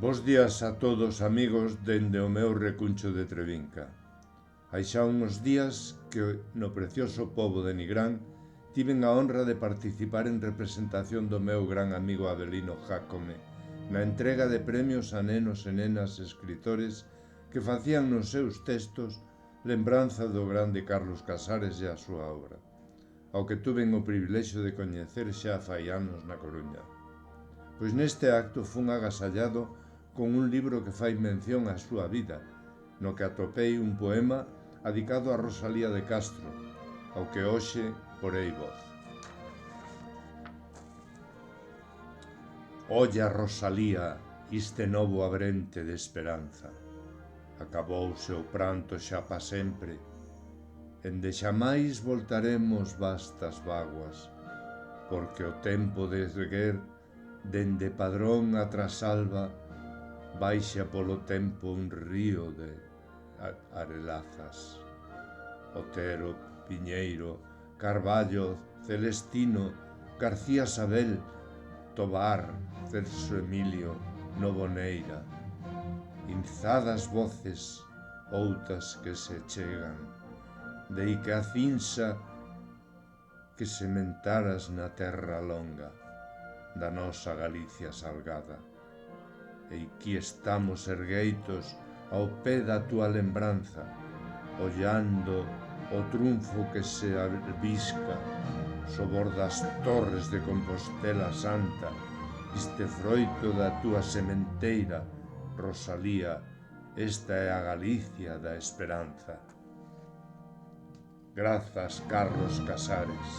Bos días a todos, amigos, dende o meu recuncho de Trevinca. Hai xa uns días que no precioso pobo de Nigrán tiven a honra de participar en representación do meu gran amigo Avelino Jácome na entrega de premios a nenos e nenas escritores que facían nos seus textos lembranza do grande Carlos Casares e a súa obra, ao que tuven o privilexio de coñecer xa fai anos na Coruña. Pois neste acto fun agasallado con un libro que fai mención á súa vida, no que atopei un poema adicado a Rosalía de Castro, ao que hoxe porei voz. Olla, Rosalía, iste novo abrente de esperanza. Acabouse o pranto xa pa sempre, ende xamais voltaremos vastas vaguas, porque o tempo de erguer dende Padrón a Trasalba baixa polo tempo un río de arelazas. Otero, Piñeiro, Carballo, Celestino, García Sabel, Tobar, Celso Emilio, Novoneira. Inzadas voces, outras que se chegan, dei que a cinza que sementaras na terra longa da nosa Galicia salgada. E aquí estamos ergueitos ao pé da túa lembranza, ollando o triunfo que se albisca sobor das torres de Compostela Santa, este froito da túa sementeira, Rosalía, esta é a Galicia da esperanza. Grazas, Carlos Casares.